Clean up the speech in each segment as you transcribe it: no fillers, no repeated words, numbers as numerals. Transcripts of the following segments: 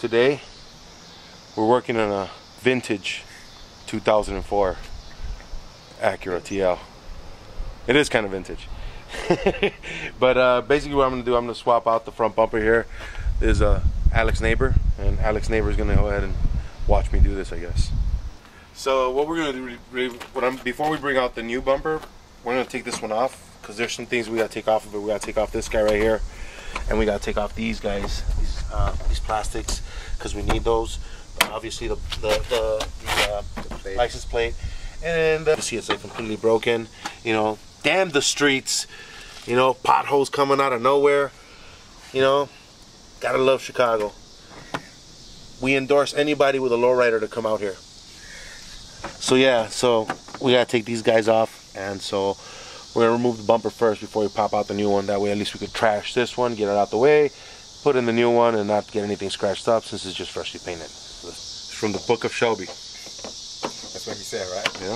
Today we're working on a vintage 2004 Acura TL. It is kind of vintage. But basically what I'm going to do, I'm going to swap out the front bumper here. There's Alex Neighbor, and Alex Neighbor is going to go ahead and watch me do this, I guess. So what we're going to do, before we bring out the new bumper, we're going to take this one off, because there's some things we got to take off of it. We got to take off this guy right here, and we got to take off these guys, these plastics, because we need those. Obviously the plate. License plate, and you see it's like completely broken. You know, damn the streets. You know, potholes coming out of nowhere. You know, gotta love Chicago. We endorse anybody with a lowrider to come out here. So yeah, so we gotta take these guys off, and so we're gonna remove the bumper first before we pop out the new one. That way at least we could trash this one, get it out the way, put in the new one, and not get anything scratched up since it's just freshly painted. So it's from the Book of Shelby. That's what he said, right? Yeah.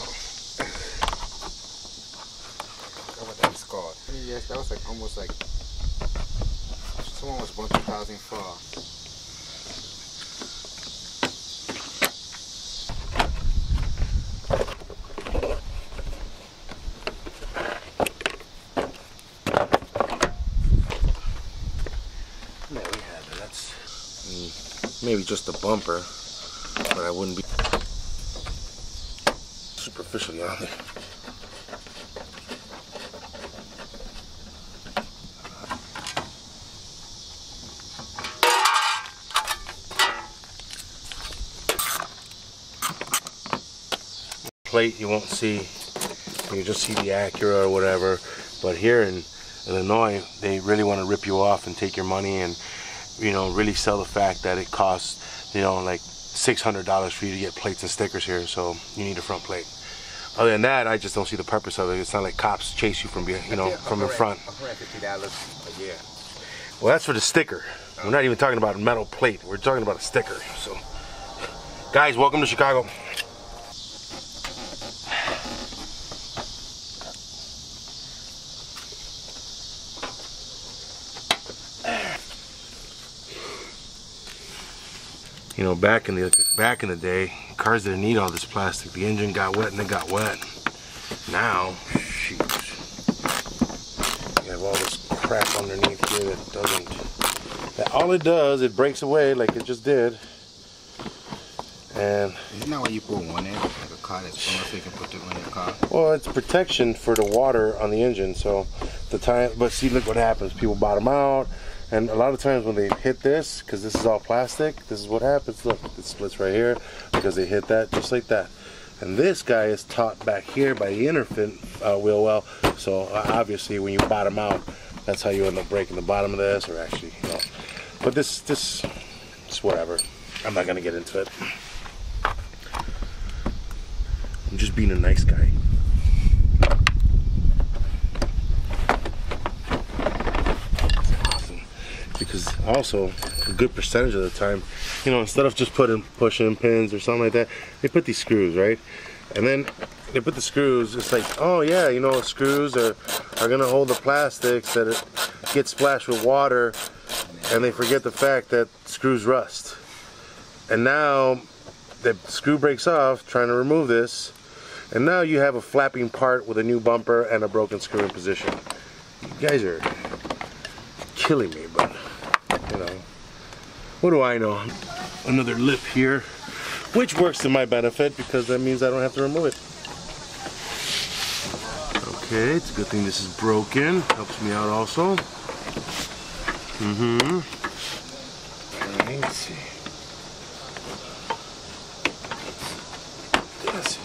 That's what that's called. Yes, that was like almost like someone was born 2004. There we have it. That's maybe just a bumper, but I wouldn't be superficially on there. Plate you won't see, you just see the Acura or whatever, but here in Illinois they really want to rip you off and take your money and, you know, really sell the fact that it costs, you know, like $600 for you to get plates and stickers here, so you need a front plate. Other than that, I just don't see the purpose of it. It's not like cops chase you from behind, you know, from in front. $150 a year. Well, that's for the sticker. We're not even talking about a metal plate. We're talking about a sticker. So, guys, welcome to Chicago. You know, back in the day, cars didn't need all this plastic. The engine got wet and it got wet. Now, shoot, you have all this crap underneath here that doesn't. That all it does, it breaks away like it just did. And isn't that why you put one in, like a car that's so you can put it in your car? Well, it's protection for the water on the engine. So the time, but see, look what happens. People bottom out. And a lot of times when they hit this, because this is all plastic, this is what happens. Look, it splits right here because they hit that just like that. And this guy is taught back here by the inner wheel well. So obviously when you bottom out, that's how you end up breaking the bottom of this, or actually, you know. But this it's whatever. I'm not gonna get into it. I'm just being a nice guy. Because also a good percentage of the time, you know, instead of just pushing pins or something like that, they put these screws, right? And then they put the screws. It's like, oh yeah, you know, screws are gonna hold the plastics that it gets splashed with water, and they forget the fact that screws rust. And now the screw breaks off trying to remove this, and now you have a flapping part with a new bumper and a broken screw in position. You guys are killing me, but you know, what do I know? Another lip here, which works to my benefit because that means I don't have to remove it. Okay, it's a good thing this is broken. Helps me out also. Let's see. That's it.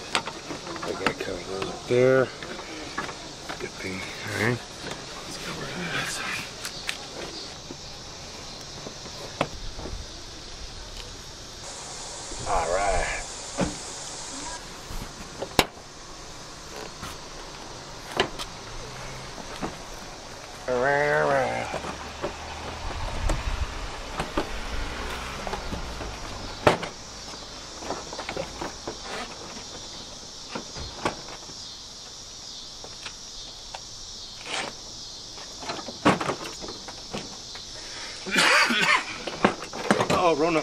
I gotta kind of goes up there. Good thing. All right. Let's go over to that side. All right. All right, all right. Oh, Rona.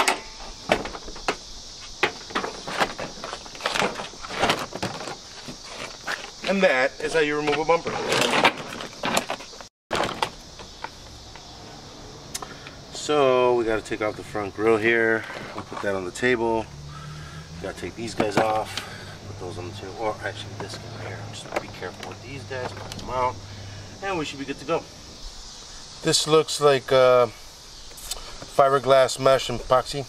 And that is how you remove a bumper. So we got to take off the front grille here. We'll put that on the table. We got to take these guys off. Put those on the table. Or actually this guy here. Just be careful with these guys. Put them out. And we should be good to go. This looks like fiberglass mesh and epoxy.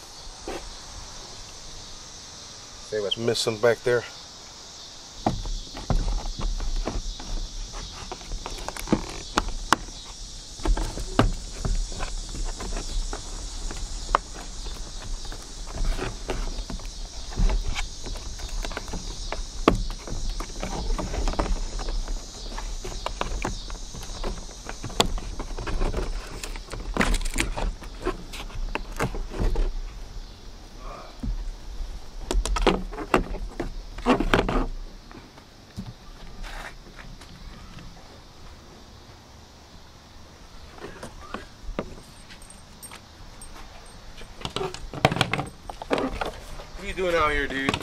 Say what's Missed some back there. What are you doing out here, dude?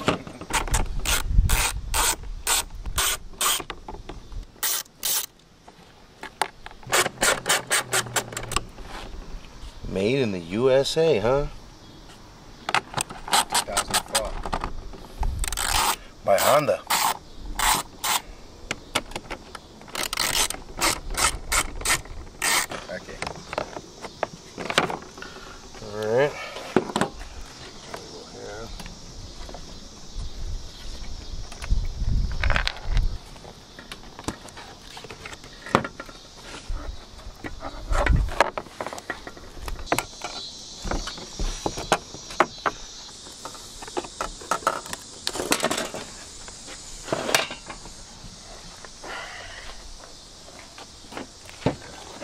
Made in the USA, huh? 2004. By Honda. Okay. Alright.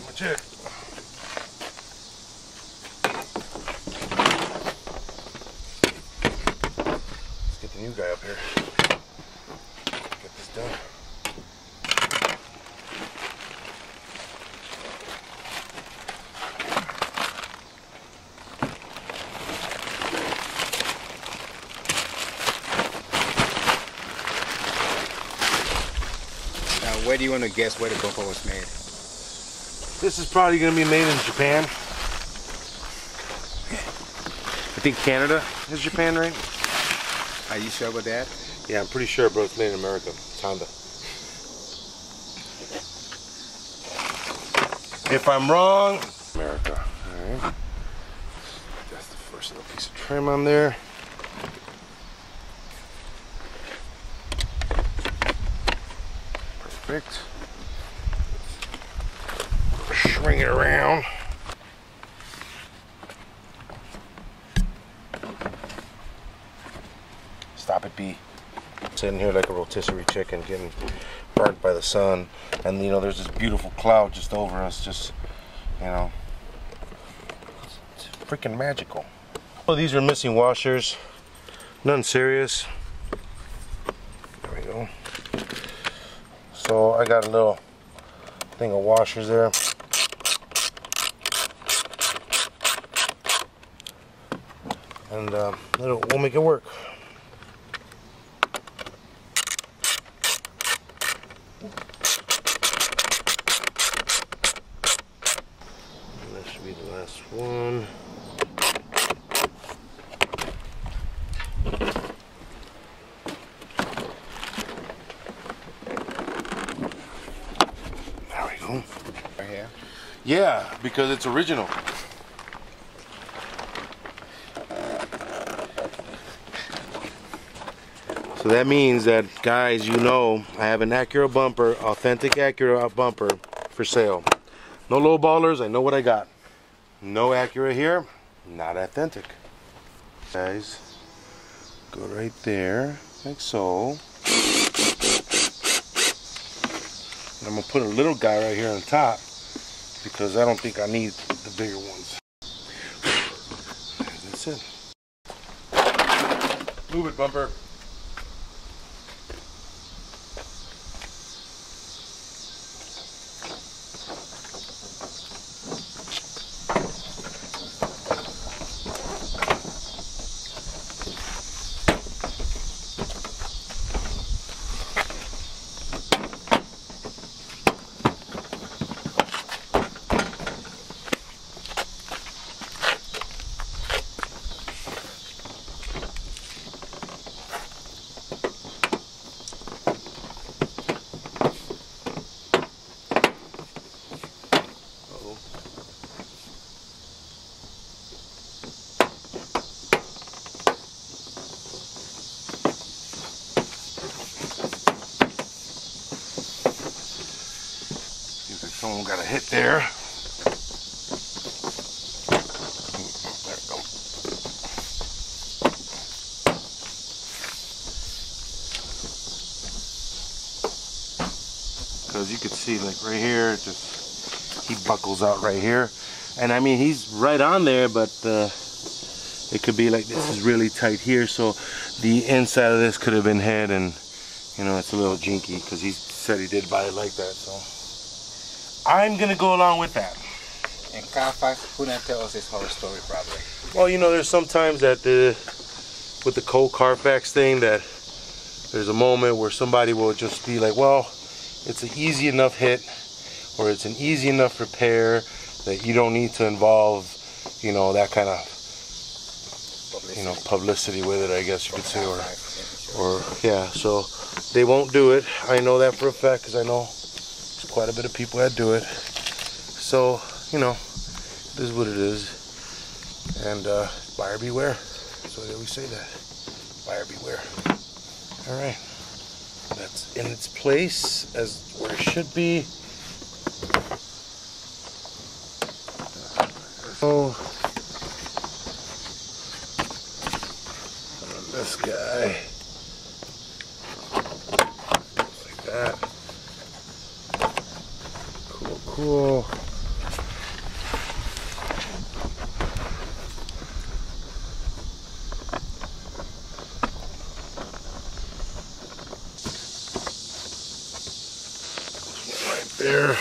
That's it. Let's get the new guy up here. Get this done. Now, where do you want to guess where the bumper was made? This is probably going to be made in Japan. I think Canada is Japan, right? Are you sure about that? Yeah, I'm pretty sure, bro. It's made in America. It's Honda. If I'm wrong, America. All right. That's the first little piece of trim on there. Perfect. Swing it around. Stop it, B. Sitting here like a rotisserie chicken getting burnt by the sun, and you know there's this beautiful cloud just over us, just, you know, it's freaking magical. Oh, these are missing washers. Nothing serious. There we go. So I got a little thing of washers there. And we'll make it work. And that should be the last one. There we go. Right here. Yeah, because it's original. So that means that, guys, you know, I have an Acura bumper, authentic Acura bumper for sale. No low ballers, I know what I got. No Acura here, not authentic. Guys, go right there, like so. And I'm gonna put a little guy right here on top because I don't think I need the bigger ones. That's it. Move it, bumper. cool. Seems like someone got a hit there. There we go. Because you could see, like right here, just he buckles out right here, and I mean he's right on there, but it could be like this is really tight here, so the inside of this could have been hit, and you know it's a little jinky because he said he did buy it like that. So I'm gonna go along with that. And Carfax couldn't tell us his horror story probably. Well, you know, there's sometimes that with the Cole Carfax thing that there's a moment where somebody will just be like, well, it's an easy enough hit or it's an easy enough repair that you don't need to involve, you know, that kind of, you know, publicity with it, I guess you could say, or yeah, so they won't do it. I know that for a fact because I know there's quite a bit of people that do it. So, you know, it is what it is. And buyer beware. So they always say that. Buyer beware. All right. That's in its place as where it should be. So this guy, like that. Cool, cool. There.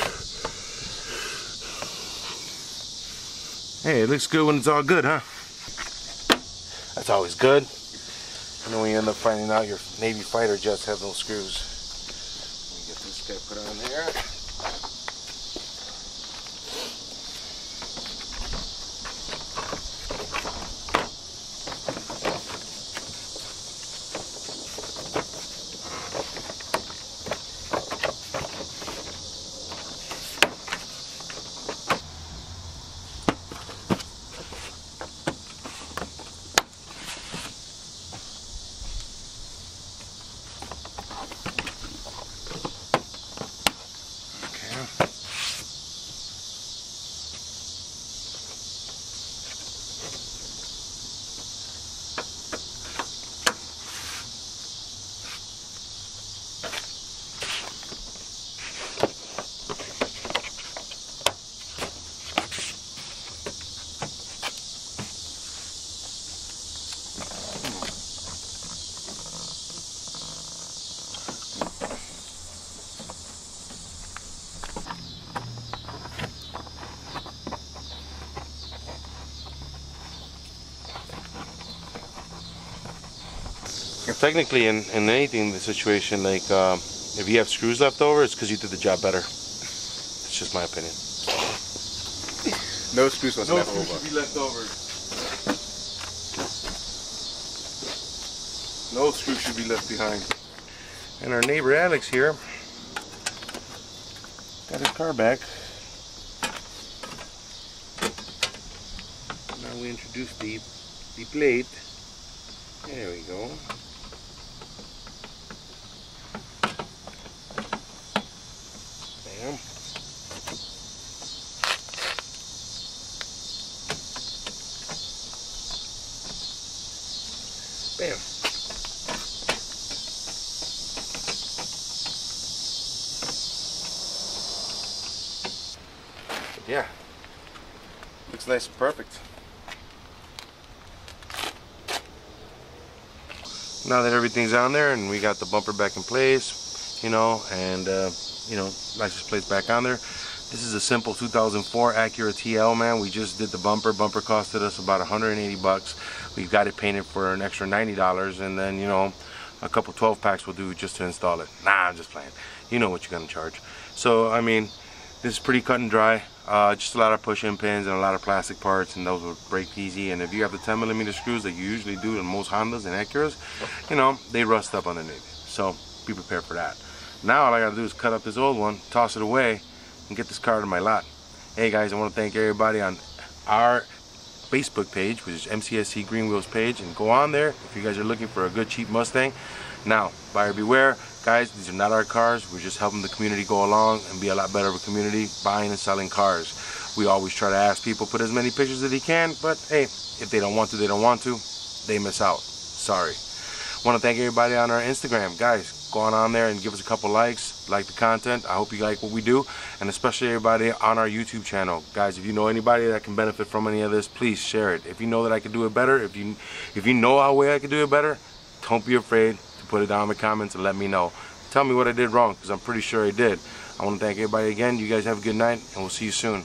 Hey, it looks good when it's all good, huh? That's always good. And then when you end up finding out your Navy fighter jets have those screws. Let me get this guy put on there. Technically, in anything, the situation, like if you have screws left over, it's because you did the job better. It's just my opinion. No screws was left over. No screws should be left over. No screws should be left behind. And our neighbor Alex here got his car back. Now we introduce the plate. There we go. Bam. Bam. Yeah. Looks nice and perfect. Now that everything's on there and we got the bumper back in place, you know, and you know, license plates back on there. This is a simple 2004 Acura TL, man. We just did the bumper. Bumper costed us about 180 bucks. We got it painted for an extra $90, and then, you know, a couple 12 packs will do just to install it. Nah, I'm just playing. You know what you're gonna charge. So I mean, this is pretty cut and dry. Just a lot of push-in pins and a lot of plastic parts, and those will break easy. And if you have the 10mm screws that you usually do in most Hondas and Acuras, you know, they rust up underneath. So be prepared for that. Now all I gotta do is cut up this old one, toss it away, and get this car to my lot. Hey guys, I want to thank everybody on our Facebook page, which is MCSC Green Wheels page, and go on there if you guys are looking for a good cheap Mustang. Now, buyer beware, guys, these are not our cars. We're just helping the community go along and be a lot better of a community buying and selling cars. We always try to ask people put as many pictures as they can, but hey, if they don't want to, they don't want to. They miss out. Sorry. Want to thank everybody on our Instagram. Guys, go on there and give us a couple likes, like the content. I hope you like what we do, and especially everybody on our YouTube channel. Guys, if you know anybody that can benefit from any of this, please share it. If you know that I can do it better, if you know a way I can do it better, don't be afraid to put it down in the comments and let me know. Tell me what I did wrong, because I'm pretty sure I did. I want to thank everybody again. You guys have a good night, and we'll see you soon.